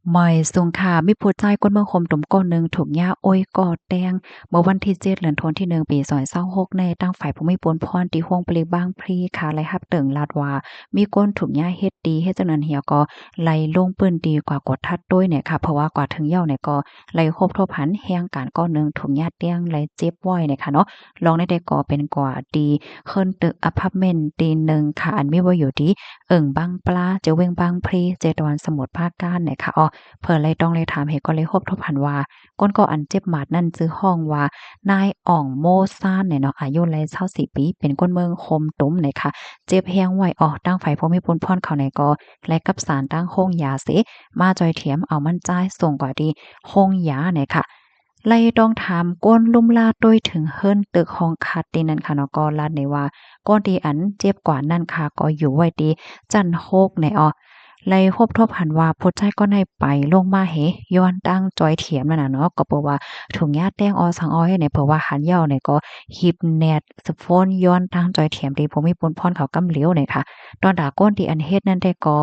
หมอยสุงค่ะมีผู้ชายคนเมืองคมตุ่มก้นหนึ่งถูกย่าโอ้ยก่อแตงเมื่อวันที่7เดือนธันวาคมที่1ปี2026ในตั้งฝ่ายภูมิพลพรที่ห้องปลีบางพลีค่ะไล่รับเติงลาดว่ามีก้นถูกย่าเฮ็ดดีเฮ็ดจังนั้นเหี่ยวก็ไล่ลงปืนดีกว่ากดทัดด้วยเนี่ยค่ะเพราะว่ากว่าถึงเหย้าเนี่ยก็ไล่ครบทบหันแฮงการก้อนหนึ่งถูกย่าเตียงไล่เจ็บไว้เนี่ยค่ะเนาะลองได้ก่อเป็นกว่าดีเคิ้นตึกอะพาร์ตเมนต์ตีหนึ่งค่ะอันมีว่าอยู่ที่บางปลาเจาเวงบางพลีเจตะวันสมุทรภาคกลางเนี่ยค่ะอ้อ เพิ่นเลยต้องเลยถามเหตุก็เลยครบทบหันว่าก้นก็อันเจ็บหมาดนั่นชื่อห้องว่านายอ่องโมซ่านเนี่ยเนาะอายุเลย24ปีเป็นคนเมืองโคมตุ้มเนี่ยค่ะเจ็บแฮงไว้ตั้งไฟภูมิพลพรเขาในก็และกับสารตั้งโรงยาเสมาจอยเถียมเอามันจ่ายส่งกว่าดีโรงยาเนี่ยค่ะไล่ต้องถามก้นลุ่มลาดโดยถึงเฮิรนตึกห้องคัดตีนั่นค่ะเนาะก็ลาดในว่าก้นที่อันเจ็บกว่านั่นค่ะก็อยู่ไว้ดีจันโคกในไล่ครบทบหันว่าผู้ชายก็ได้ไปลงมาเหย้อนตั้งจอยเถียมนั่นน่ะเนาะก็เพราะว่าถุงยาแต้งสังอ้อยเนี่ยเพราะว่าหันเหย้าเนี่ยก็หิบแนดสะโฟนย้อนตั้งจอยเถียมที่ผมมีปนพรเขากำเหลียวเนี่ยค่ะตอนดาก้นที่อันเฮ็ดนั่นได้ก็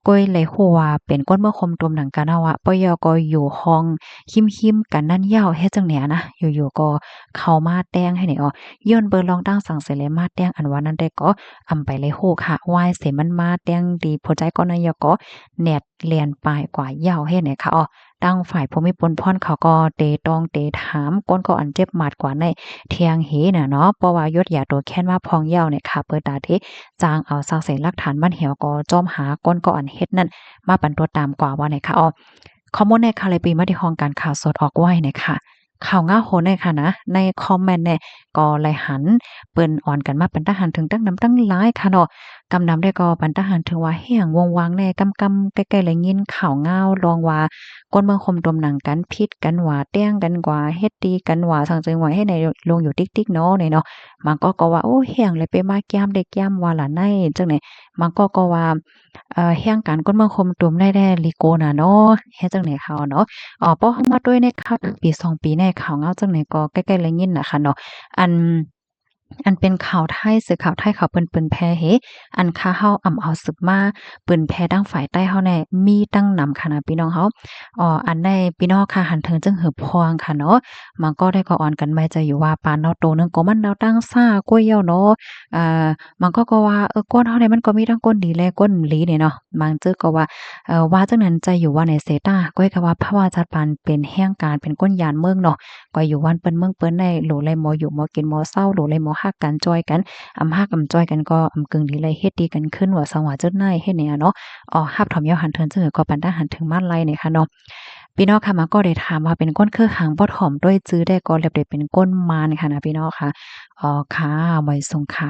ก้อยเลยฮู้ว่าเป็นก้นเมื่อคมตมหนังกะเนาะว่าปยก็อยู่ห้องคิมๆกันนั่นเหย้าเฮ็ดจังแหนนะอยู่ๆก็เข้ามาแต้งให้เนี่ยย้อนเบิ่งลองตั้งสังเสเลยมาแต้งอันว่านั้นได้ก็อำไปเลยฮู้ค่ะวายเสมันมาแต้งดีผู้ใจก็นายก็ แหนดเลียนปลายกว่ายาวเฮ็ดไหนคะตั้งฝ่ายภูมิพลพรเขาก็เตตองเตถามก้นก็อันเจ็บหมัดกว่าในเทียงเหน่ะเนาะเพราะว่ายศยาตัวแค้นว่าพองยาวเนี่ยค่ะเปิดตาเทจางเอาซากเศษหลักฐานมันเหี่ยวก็จ้อมหาก้นก็อันเฮ็ดนั่นมาปันตัวตามกว่าว่าไหนคะข้อมูลในคาเลยปีมาที่ห้องการข่าวสดออกไว้เนี่ยค่ะข่าวง่าโหนเนี่ยค่ะนะในคอมเมนต์เนี่ยก็เลยหันเปิ้นอ่อนกันมาเป็นทหารถึงตั้งนำตั้งหลายค่ะเนาะ กำนำได้ก็ปันทหารถึงว่าแห้งวงวางแน่กำใกล้ๆเลยยินข่าวง่าวลองว่าคนเมืองคมตมหนังกันพิษกันว่าแต้งกันกว่าเฮ็ดดีกันว่าสังจึงว่าให้ในลงอยู่ติ๊กๆเนาะนี่เนาะมันก็ว่าโอ้แห้งเลยไปมาแก้มได้แก้มว่าล่ะในจังได๋มันก็ว่าแห้งกันคนเมืองคมตมได้แด่ลิโกน่ะเนาะเฮ็ดจังได๋เขาเนาะพอเฮามาด้วยในข่าวปี2ปีในข่าวง่าวจังได๋ก็ใกล้ๆเลยยินน่ะค่ะเนาะอัน อันเป็นข่าวไทยสื่อข่าวไทยเขาเปิ้นแพร่อันค่าเฮาเอาสืบมาเปิ้นแพร่ดังฝ่ายใต้เฮาแน่มีตั้งนำค่ะนะพี่น้องเฮาอันใดพี่น้องค่ะหันเทิงจึงหืบพวงค่ะเนาะมันก็ได้ก็อ่อนกันไม่จะอยู่ว่าปานเนาะโตนึงก็มันแนวตั้งซ่ากล้วยเหี่ยวเนาะอ่ามันก็ว่าก้นเฮาเนี่ยมันก็มีทั้งก้นดีและก้นหลีนี่เนาะบางจื้อก็ว่าว่าจังนั้นใจอยู่ว่าในเสตาก้อยก็ว่าภาวะจัดปานเป็นแห่งการเป็นก้นยานเมืองเนาะ ก็อยู่วันเปิ้นเมืองเปิ้นได้โหลเลยบ่อยู่บ่กินบ่เซาโหลเลยบ่ฮักกันจ้อยกันฮักจ้อยกันก็กึ่งดีเลยเฮ็ดดีกันขึ้นว่าสังว่าเจ้านายเฮ็ดเนี่ยเนาะฮับถอมยอหันเทินเสอก็ปันได้หันถึงมาไล่นี่ค่ะเนาะพี่น้องค่ะมาก็ได้ถามว่าเป็นก้นคือหางบ่ถ่อมด้วยจื้อได้ก็เรียบได้เป็นก้นมารค่ะนะพี่น้องค่ะค่ะไว้ส่งค่ะ